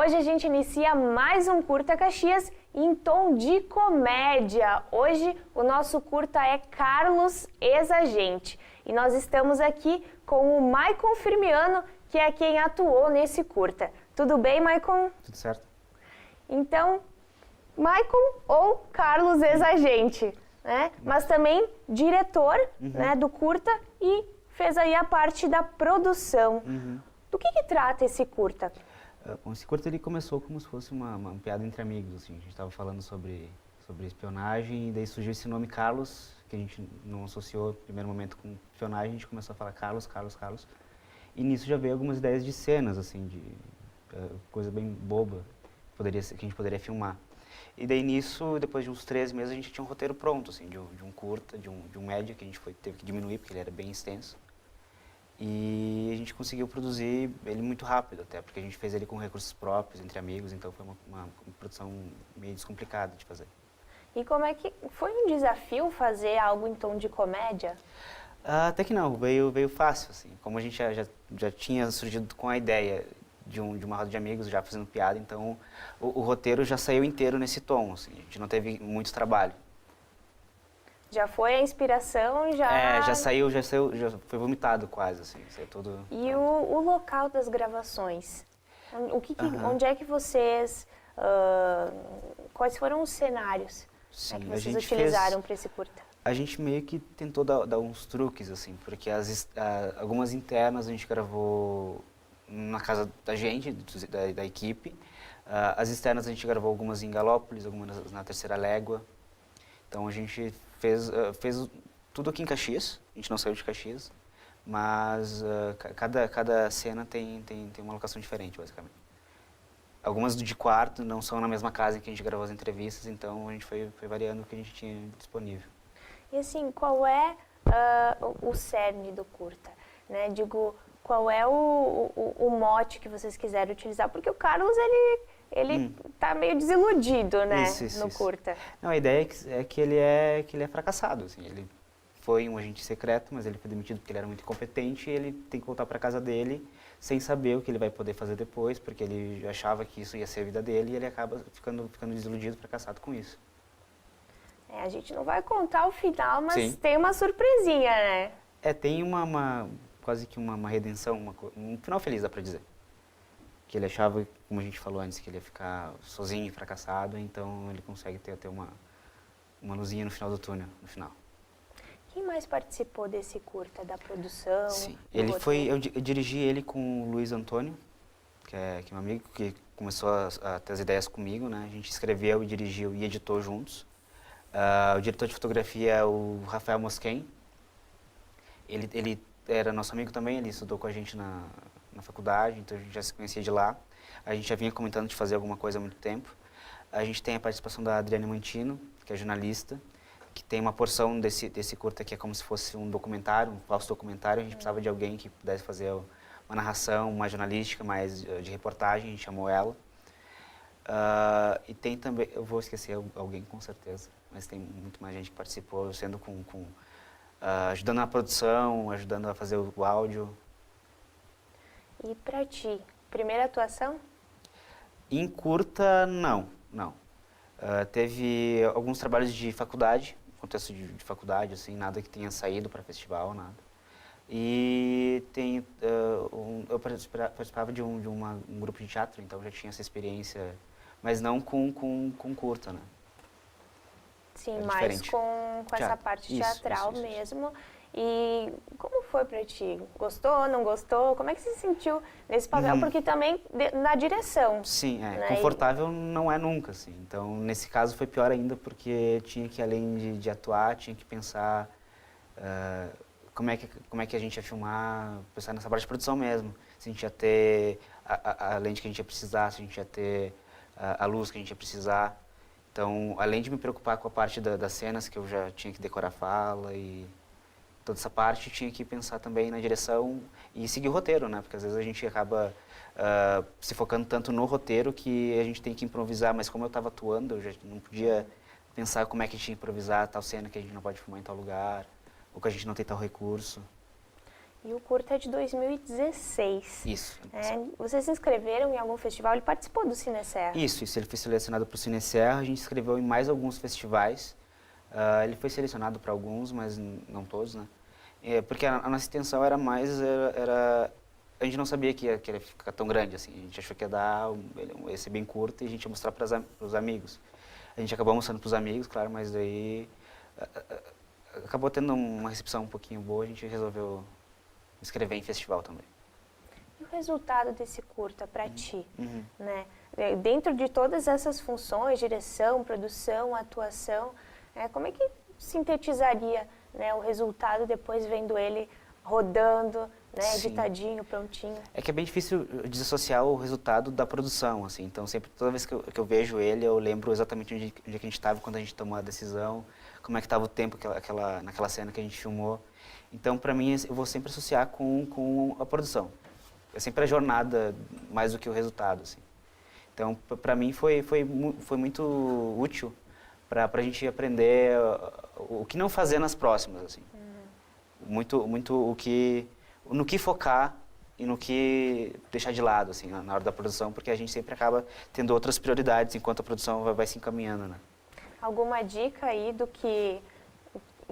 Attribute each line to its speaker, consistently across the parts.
Speaker 1: Hoje a gente inicia mais um Curta Caxias em tom de comédia. Hoje o nosso curta é Carlos Ex-Agente. E nós estamos aqui com o Maicon Firmiano, que é quem atuou nesse curta. Tudo bem, Maicon?
Speaker 2: Tudo certo.
Speaker 1: Então, Maicon ou Carlos Ex-Agente, né? Mas também diretor né, do curta e fez aí a parte da produção. Do que trata esse curta?
Speaker 2: Bom, esse curta ele começou como se fosse uma piada entre amigos, assim. A gente estava falando sobre espionagem e daí surgiu esse nome Carlos, que a gente não associou no primeiro momento com espionagem, a gente começou a falar Carlos. E nisso já veio algumas ideias de cenas, assim, de coisa bem boba que a gente poderia filmar. E daí nisso, depois de uns 3 meses, a gente tinha um roteiro pronto, assim, de um curta, de um média, que a gente teve que diminuir, porque ele era bem extenso. E a gente conseguiu produzir ele muito rápido até, porque a gente fez ele com recursos próprios, entre amigos, então foi uma produção meio descomplicada de fazer.
Speaker 1: E como é que foi um desafio fazer algo em tom de comédia?
Speaker 2: Até que não, veio fácil, assim. Como a gente já tinha surgido com a ideia de uma roda de amigos, já fazendo piada, então o roteiro já saiu inteiro nesse tom, assim, a gente não teve muito trabalho.
Speaker 1: Já foi a inspiração, já...
Speaker 2: já saiu, já foi vomitado quase, assim, saiu tudo...
Speaker 1: E o local das gravações? Onde é que vocês... quais foram os cenários que vocês utilizaram para esse curta?
Speaker 2: A gente meio que tentou dar uns truques, assim, porque algumas internas a gente gravou na casa da gente, da equipe. As externas a gente gravou algumas em Galópolis, algumas na Terceira Légua. Então a gente fez tudo aqui em Caxias, a gente não saiu de Caxias, mas cada cena tem uma locação diferente, basicamente. Algumas de quarto não são na mesma casa em que a gente gravou as entrevistas, então a gente foi variando o que a gente tinha disponível.
Speaker 1: E assim, qual é o cerne do curta? Né? Digo, qual é o mote que vocês quiseram utilizar? Porque o Carlos, ele tá meio desiludido, né, no curta.
Speaker 2: Não, a ideia é que ele é fracassado, assim. Ele foi um agente secreto, mas ele foi demitido porque ele era muito incompetente e ele tem que voltar para casa dele sem saber o que ele vai poder fazer depois, porque ele achava que isso ia ser a vida dele e ele acaba ficando desiludido, fracassado com isso.
Speaker 1: A gente não vai contar o final, mas
Speaker 2: Sim.
Speaker 1: tem uma surpresinha, né?
Speaker 2: Tem quase que uma redenção, um final feliz, dá pra dizer. Que ele achava, como a gente falou antes, que ele ia ficar sozinho e fracassado, então ele consegue ter uma luzinha no final do túnel, no final.
Speaker 1: Quem mais participou desse curta, da produção?
Speaker 2: Sim, eu dirigi ele com o Luiz Antônio, que é um amigo que começou a ter as ideias comigo, né? A gente escreveu, dirigiu e editou juntos. O diretor de fotografia é o Rafael Mosquen. Ele era nosso amigo também, ele estudou com a gente na faculdade, então a gente já se conhecia de lá. A gente já vinha comentando de fazer alguma coisa há muito tempo. A gente tem a participação da Adriane Mantino, que é jornalista, que tem uma porção desse curta que é como se fosse um documentário, um falso documentário. A gente precisava de alguém que pudesse fazer uma narração mais jornalística, mais de reportagem, a gente chamou ela. E tem também, eu vou esquecer alguém com certeza, mas tem muito mais gente que participou, sendo ajudando na produção, ajudando a fazer o áudio.
Speaker 1: E pra ti, primeira atuação?
Speaker 2: Em curta, não. Teve alguns trabalhos de faculdade, contexto de faculdade, assim, nada que tenha saído para festival, nada. E eu participava de um grupo de teatro, então já tinha essa experiência, mas não com curta, né?
Speaker 1: Sim,
Speaker 2: era
Speaker 1: mais
Speaker 2: diferente.
Speaker 1: com essa parte teatral
Speaker 2: isso.
Speaker 1: mesmo. E como foi pra ti? Gostou, não gostou? Como é que você se sentiu nesse papel? Porque também na direção.
Speaker 2: Sim,
Speaker 1: né?
Speaker 2: Confortável não é nunca, assim. Então, nesse caso foi pior ainda porque tinha que, além de atuar, tinha que pensar como é que a gente ia filmar, pensar nessa parte de produção mesmo. Se a gente ia ter a lente que a gente ia precisar, se a gente ia ter a luz que a gente ia precisar. Então, além de me preocupar com a parte das cenas, que eu já tinha que decorar fala e toda essa parte, tinha que pensar também na direção e seguir o roteiro, né? Porque às vezes a gente acaba se focando tanto no roteiro que a gente tem que improvisar, mas como eu estava atuando, eu já não podia pensar como é que a gente ia improvisar tal cena que a gente não pode filmar em tal lugar, ou que a gente não tem tal recurso.
Speaker 1: E o curta é de 2016.
Speaker 2: Isso.
Speaker 1: Vocês se inscreveram em algum festival? Ele participou do Cineserra?
Speaker 2: Isso, ele foi selecionado para o Cineserra, a gente se inscreveu em mais alguns festivais. Ele foi selecionado para alguns, mas não todos, né? Porque a nossa intenção era mais... a gente não sabia que ia ficar tão grande, assim. A gente achou que ia ser bem curto e a gente ia mostrar para os amigos. A gente acabou mostrando para os amigos, claro, mas daí... acabou tendo uma recepção um pouquinho boa, a gente resolveu escrever em festival também.
Speaker 1: E o resultado desse curta para ti, né? Dentro de todas essas funções, direção, produção, atuação, como é que sintetizaria, né, o resultado depois vendo ele rodando, né, editadinho, prontinho? É
Speaker 2: que é bem difícil desassociar o resultado da produção, assim. Então, toda vez que eu vejo ele, eu lembro exatamente onde a gente estava quando a gente tomou a decisão, como é que estava o tempo naquela cena que a gente filmou. Então, para mim, eu vou sempre associar com a produção. É sempre a jornada mais do que o resultado, assim. Então, para mim, foi muito útil para a gente aprender o que não fazer nas próximas, assim. Muito no que focar e no que deixar de lado, assim, na hora da produção, porque a gente sempre acaba tendo outras prioridades enquanto a produção vai se encaminhando, né?
Speaker 1: Alguma dica aí do que,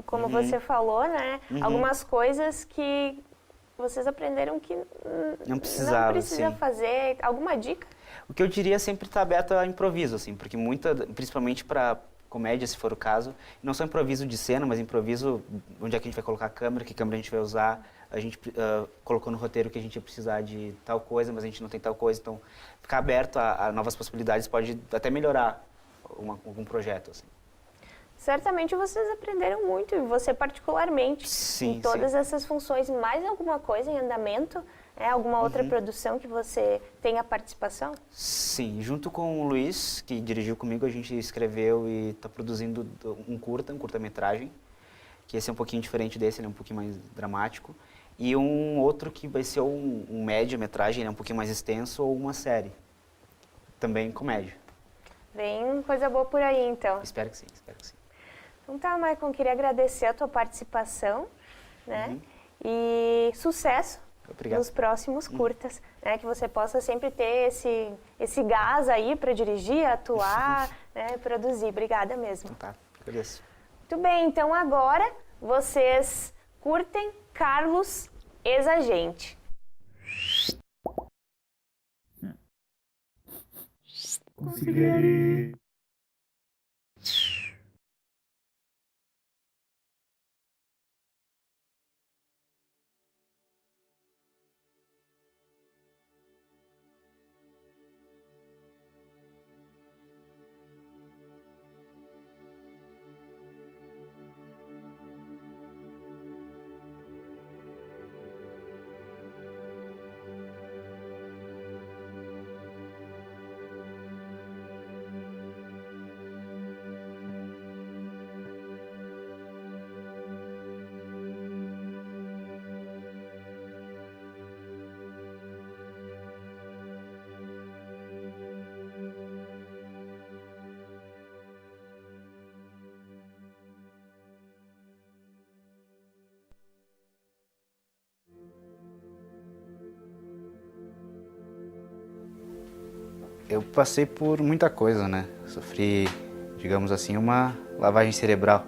Speaker 1: como você falou, né? Algumas coisas que vocês aprenderam que
Speaker 2: não precisa
Speaker 1: fazer. Alguma dica?
Speaker 2: O que eu diria é sempre estar aberto a improviso, assim, porque principalmente para comédia, se for o caso, não só improviso de cena, mas improviso onde é que a gente vai colocar a câmera, que câmera a gente vai usar. A gente colocou no roteiro que a gente ia precisar de tal coisa, mas a gente não tem tal coisa, então ficar aberto a novas possibilidades pode até melhorar algum projeto, assim.
Speaker 1: Certamente vocês aprenderam muito, e você particularmente, em todas essas funções. Mais alguma coisa em andamento? Alguma outra produção que você tenha participação? Sim,
Speaker 2: junto com o Luiz, que dirigiu comigo, a gente escreveu e está produzindo um curta-metragem, que esse é um pouquinho diferente desse, ele é um pouquinho mais dramático, e um outro que vai ser um média-metragem, ele é um pouquinho mais extenso, ou uma série, também comédia.
Speaker 1: Vem coisa boa por aí, então.
Speaker 2: Espero que sim, espero que sim.
Speaker 1: Então tá, Maicon, queria agradecer a tua participação, né? E sucesso.
Speaker 2: Obrigado.
Speaker 1: Nos próximos curtas, né? Que você possa sempre ter esse gás aí para dirigir, atuar, né? Produzir. Obrigada mesmo.
Speaker 2: Então tá, agradeço.
Speaker 1: Muito bem, então agora vocês curtem Carlos Ex-Agente.
Speaker 3: Consigliere.
Speaker 2: Eu passei por muita coisa, né? Sofri, digamos assim, uma lavagem cerebral.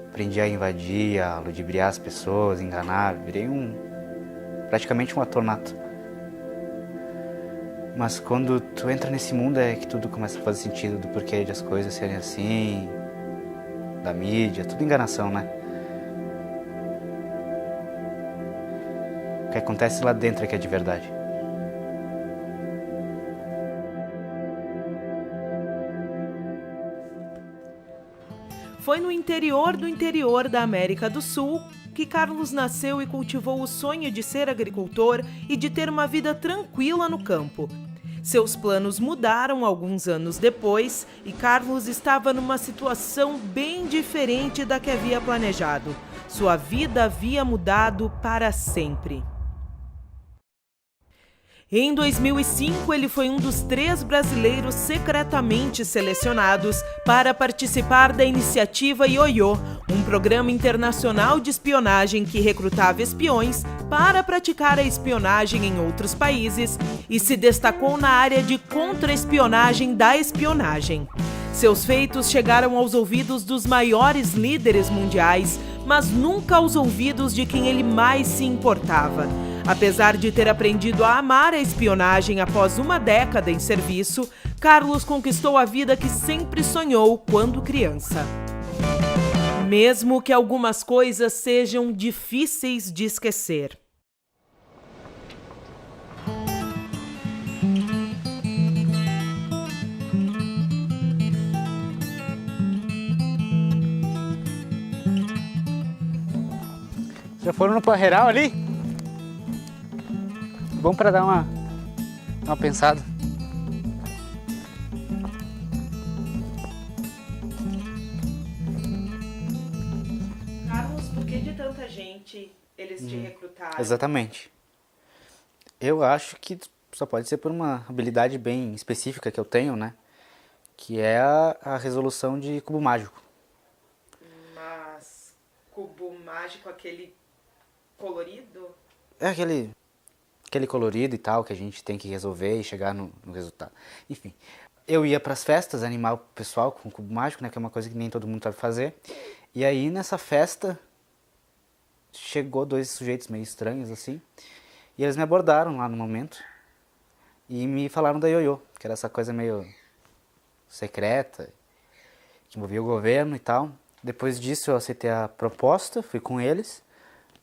Speaker 2: Aprendi a invadir, a ludibriar as pessoas, enganar, virei praticamente um ator nato. Mas quando tu entra nesse mundo é que tudo começa a fazer sentido, do porquê de as coisas serem assim, da mídia, tudo enganação, né? O que acontece lá dentro é que é de verdade.
Speaker 4: Foi no interior do interior da América do Sul que Carlos nasceu e cultivou o sonho de ser agricultor e de ter uma vida tranquila no campo. Seus planos mudaram alguns anos depois e Carlos estava numa situação bem diferente da que havia planejado. Sua vida havia mudado para sempre. Em 2005, ele foi um dos 3 brasileiros secretamente selecionados para participar da iniciativa Ioiô, um programa internacional de espionagem que recrutava espiões para praticar a espionagem em outros países e se destacou na área de contra-espionagem da espionagem. Seus feitos chegaram aos ouvidos dos maiores líderes mundiais, mas nunca aos ouvidos de quem ele mais se importava. Apesar de ter aprendido a amar a espionagem após uma década em serviço, Carlos conquistou a vida que sempre sonhou quando criança. Mesmo que algumas coisas sejam difíceis de esquecer.
Speaker 2: Já foram no Parreiral ali? Bom para dar uma pensada.
Speaker 4: Carlos, por que de tanta gente eles te recrutaram?
Speaker 2: Exatamente. Eu acho que só pode ser por uma habilidade bem específica que eu tenho, né? Que é a resolução de cubo mágico.
Speaker 4: Mas cubo mágico, aquele colorido?
Speaker 2: É aquele colorido e tal que a gente tem que resolver e chegar no resultado. Enfim, eu ia para as festas animar o pessoal com cubo mágico, né? Que é uma coisa que nem todo mundo sabe fazer. E aí nessa festa chegou 2 sujeitos meio estranhos assim. E eles me abordaram lá no momento e me falaram da Ioiô, que era essa coisa meio secreta, que envolvia o governo e tal. Depois disso eu aceitei a proposta, fui com eles,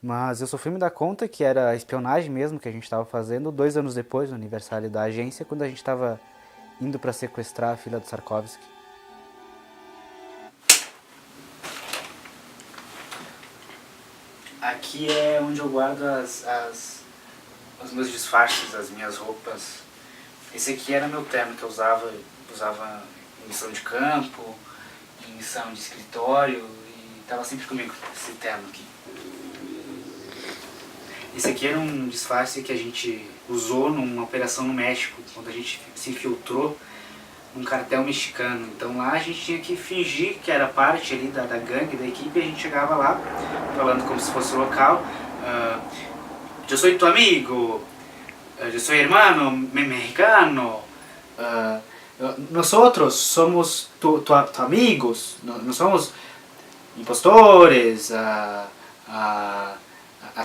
Speaker 2: mas eu só fui me dar conta que era espionagem mesmo que a gente estava fazendo 2 anos depois, no aniversário da agência, quando a gente estava indo para sequestrar a filha do Sarkovsky. Aqui é onde eu guardo os meus disfarces, as minhas roupas. Esse aqui era meu terno que eu usava em missão de campo, em missão de escritório, e estava sempre comigo, esse terno aqui. Esse aqui era um disfarce que a gente usou numa operação no México, quando a gente se infiltrou num cartel mexicano. Então lá a gente tinha que fingir que era parte ali da gangue, da equipe, e a gente chegava lá falando como se fosse local. Eu sou tu amigo, eu sou hermano mexicano, nosotros somos tu amigos, não somos impostores,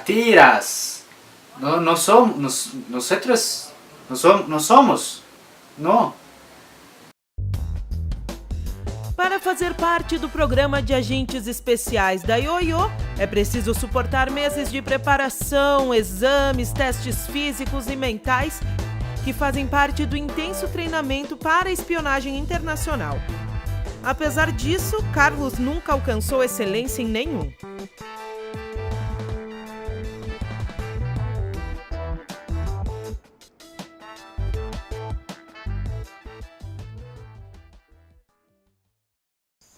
Speaker 2: tiras, não somos, nosotros não somos, não.
Speaker 4: Para fazer parte do programa de agentes especiais da Ioiô, é preciso suportar meses de preparação, exames, testes físicos e mentais que fazem parte do intenso treinamento para a espionagem internacional. Apesar disso, Carlos nunca alcançou excelência em nenhum.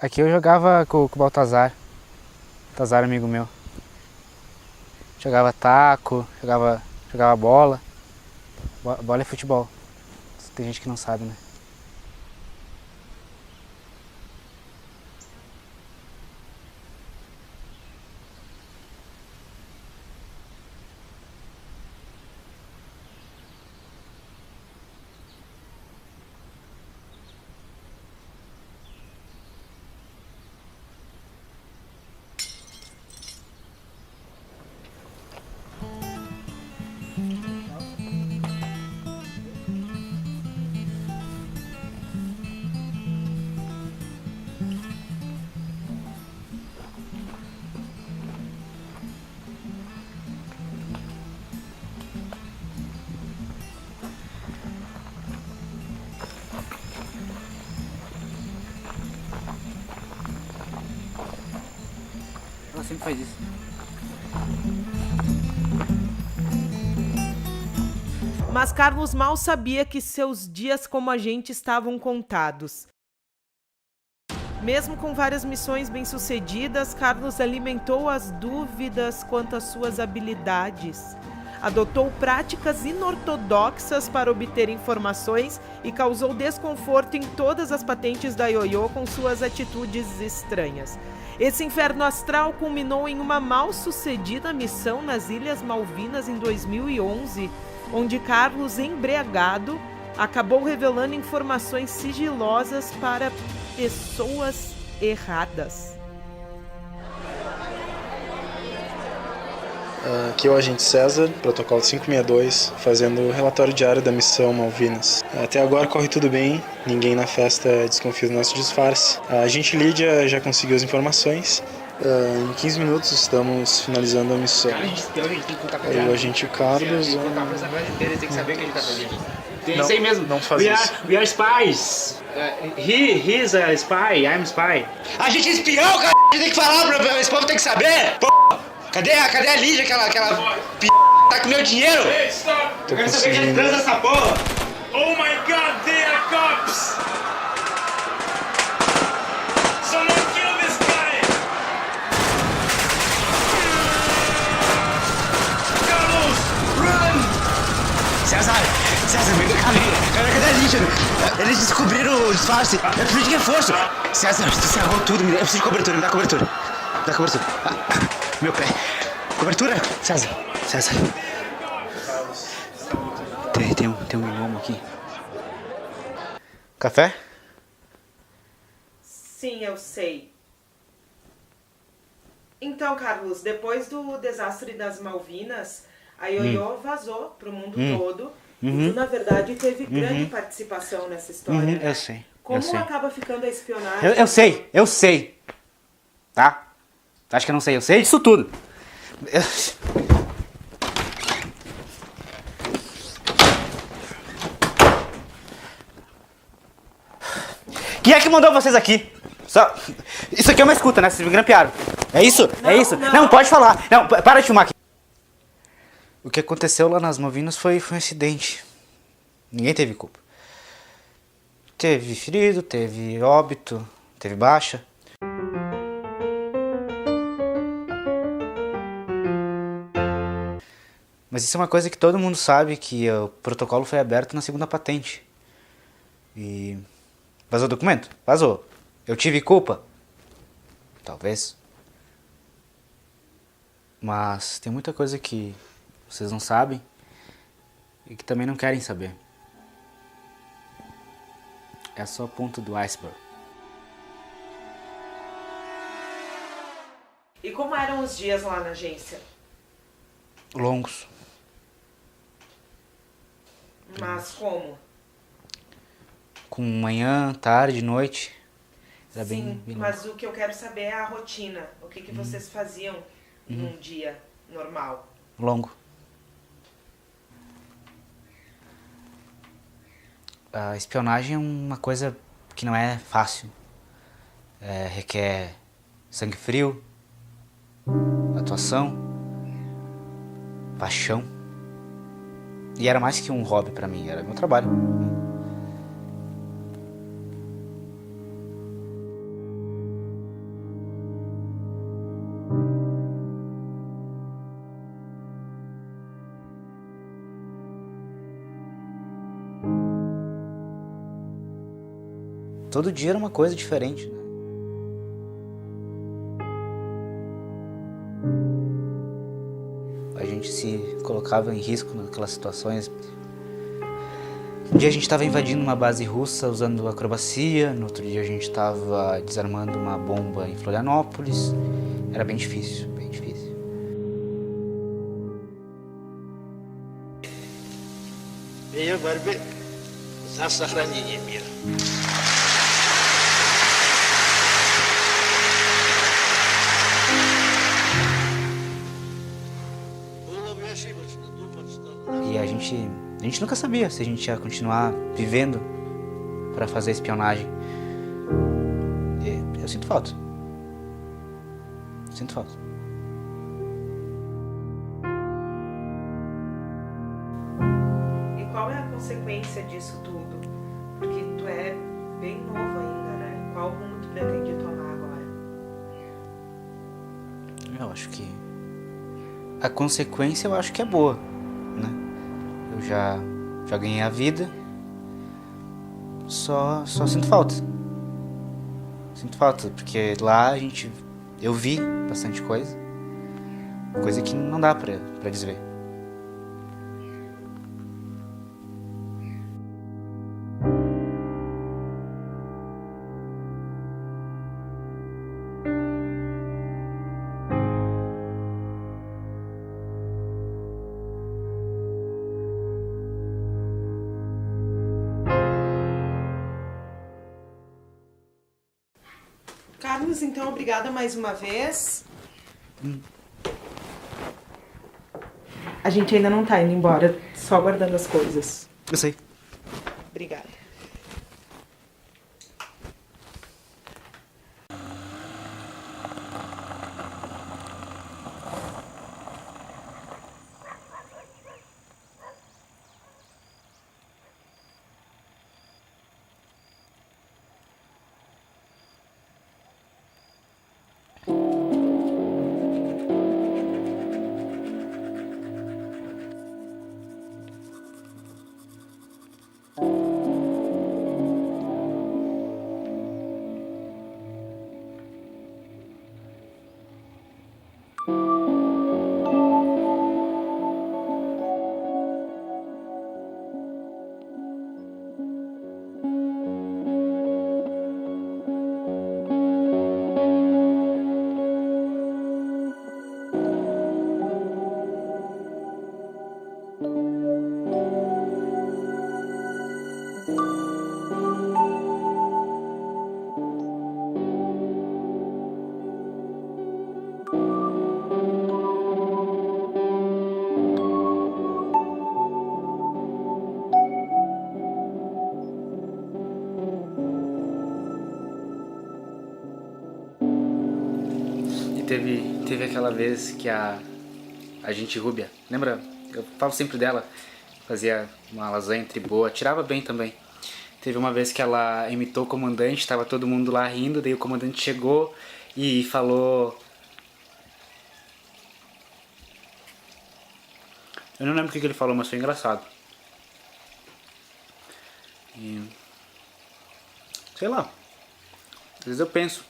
Speaker 2: Aqui eu jogava com o Baltazar, amigo meu. Jogava taco, jogava bola. Bola é futebol. Tem gente que não sabe, né? Ela sempre faz isso.
Speaker 4: Mas Carlos mal sabia que seus dias como agente estavam contados. Mesmo com várias missões bem-sucedidas, Carlos alimentou as dúvidas quanto às suas habilidades. adotou práticas inortodoxas para obter informações e causou desconforto em todas as patentes da Ioiô com suas atitudes estranhas. Esse inferno astral culminou em uma mal-sucedida missão nas Ilhas Malvinas em 2011, onde Carlos, embriagado, acabou revelando informações sigilosas para pessoas erradas.
Speaker 3: Aqui é o agente César, protocolo 562, fazendo o relatório diário da missão Malvinas. Até agora corre tudo bem, ninguém na festa desconfia do nosso disfarce. A agente Lídia já conseguiu as informações. Em 15 minutos estamos finalizando a missão. O agente Carlos...
Speaker 5: Tem que saber o que ele tá fazendo. Tem
Speaker 3: Não,
Speaker 5: isso aí mesmo.
Speaker 3: não faz isso.
Speaker 5: We are spies. He's a spy, I'm spy.
Speaker 6: A gente é espião, cara! A gente tem que falar, esse povo tem que saber! Pô, cadê a Lídia, aquela p... tá com meu dinheiro?
Speaker 3: Tô
Speaker 6: Eu quero saber que a gente
Speaker 3: conseguindo.
Speaker 6: transa essa porra!
Speaker 5: Oh my God, they are cops! Someone kill this guy! Carlos, run!
Speaker 6: César, vem cá, cadê a Lídia? Eles descobriram o disfarce. Eu preciso de reforço. César, tu cerrou tudo, eu preciso de cobertura, me dá cobertura. Dá cobertura. Meu pé. Cobertura? César. Tem um gnomo aqui. Café?
Speaker 4: Sim, eu sei. Então, Carlos, depois do desastre das Malvinas, a Ioiô vazou para o mundo todo. E tu, na verdade, teve grande participação nessa história. Né?
Speaker 2: Eu sei.
Speaker 4: Como
Speaker 2: eu sei.
Speaker 4: acaba ficando a espionagem?
Speaker 2: Eu sei. Tá? Acho que eu não sei, eu sei disso tudo. Quem é que mandou vocês aqui? Isso aqui é uma escuta, né? Vocês me grampearam. É isso? É isso? Não, pode falar. Não, para de filmar aqui. O que aconteceu lá nas Malvinas foi um acidente. Ninguém teve culpa. Teve ferido, teve óbito, teve baixa. Mas isso é uma coisa que todo mundo sabe, que o protocolo foi aberto na segunda patente. E... vazou o documento? Vazou. Eu tive culpa? Talvez. Mas tem muita coisa que vocês não sabem e que também não querem saber. É só a ponta do iceberg.
Speaker 4: E como eram os dias lá na agência?
Speaker 2: Longos.
Speaker 4: Mas como?
Speaker 2: Com manhã, tarde, noite. Era
Speaker 4: Sim,
Speaker 2: bem
Speaker 4: mas o que eu quero saber é a rotina. O que vocês faziam num dia normal?
Speaker 2: longo. A espionagem é uma coisa que não é fácil. Requer sangue frio, atuação, paixão. E era mais que um hobby pra mim, era meu trabalho. Todo dia era uma coisa diferente, né? A gente se colocava em risco naquelas situações. Um dia a gente estava invadindo uma base russa usando acrobacia, no outro dia a gente estava desarmando uma bomba em Florianópolis. Era bem difícil, bem difícil.
Speaker 7: Ее борьбы за сохранение мира. Было бы ошибочно думать, что...
Speaker 2: E a gente nunca sabia se a gente ia continuar vivendo para fazer espionagem. E eu sinto falta. Sinto falta.
Speaker 4: E qual é a consequência disso tudo? Porque tu é bem novo ainda, né? Qual rumo tu pretende tomar agora?
Speaker 2: Eu acho que a consequência eu acho que é boa. eu já ganhei a vida. Só sinto falta. Sinto falta, porque lá eu vi bastante coisa. Coisa que não dá pra desver.
Speaker 4: Carlos, então, obrigada mais uma vez. A gente ainda não tá indo embora, só guardando as coisas.
Speaker 2: Eu sei.
Speaker 4: Obrigada.
Speaker 2: Teve aquela vez que a gente Rúbia, lembra? Eu falo sempre dela, fazia uma lasanha boa, tirava bem também. Teve uma vez que ela imitou o comandante, tava todo mundo lá rindo, daí o comandante chegou e falou... Eu não lembro o que ele falou, mas foi engraçado. E... sei lá, às vezes eu penso,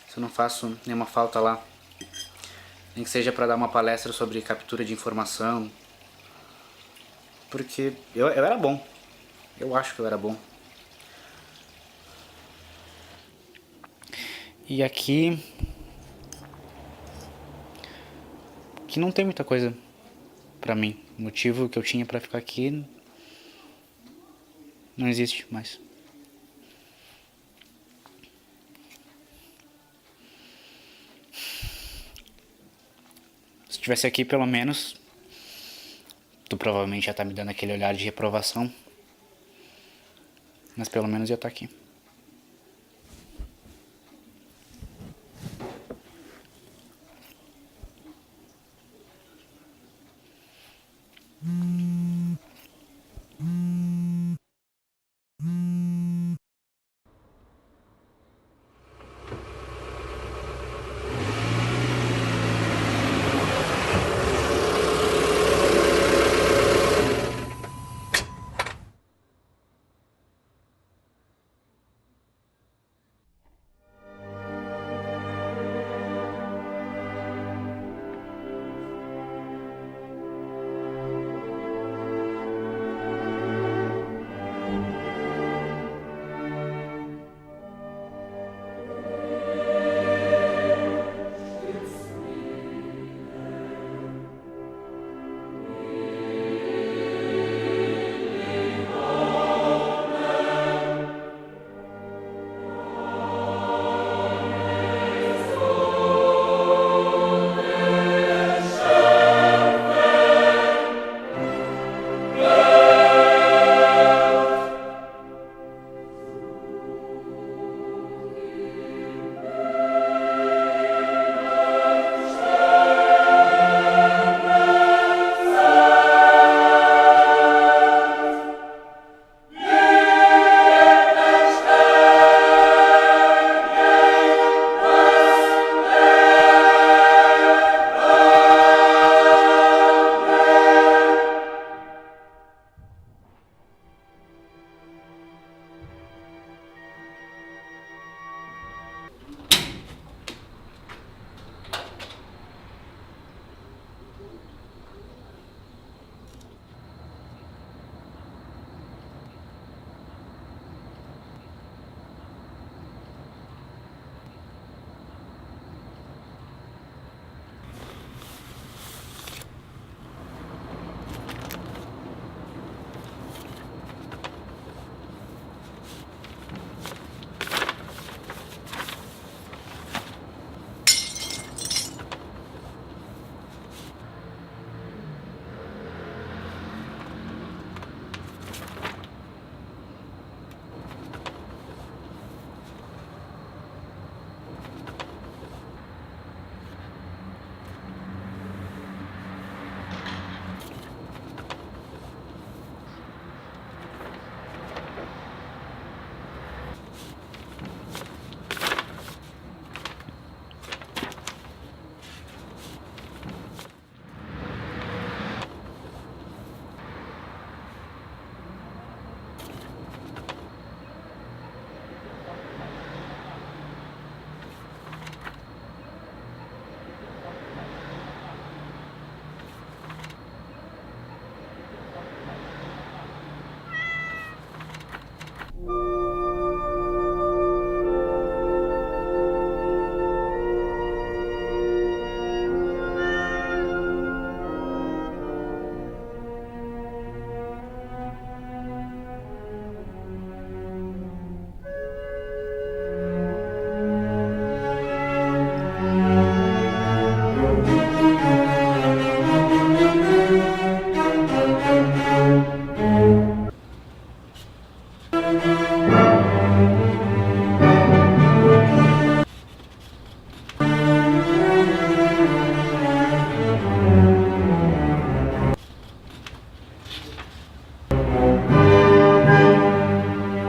Speaker 2: se eu não faço nenhuma falta lá, nem que seja para dar uma palestra sobre captura de informação, porque eu era bom, eu acho que eu era bom. E aqui não tem muita coisa pra mim, o motivo que eu tinha pra ficar aqui não existe mais. Se estivesse aqui, pelo menos, tu provavelmente já tá me dando aquele olhar de reprovação, mas pelo menos eu tô aqui.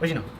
Speaker 6: Hoje não.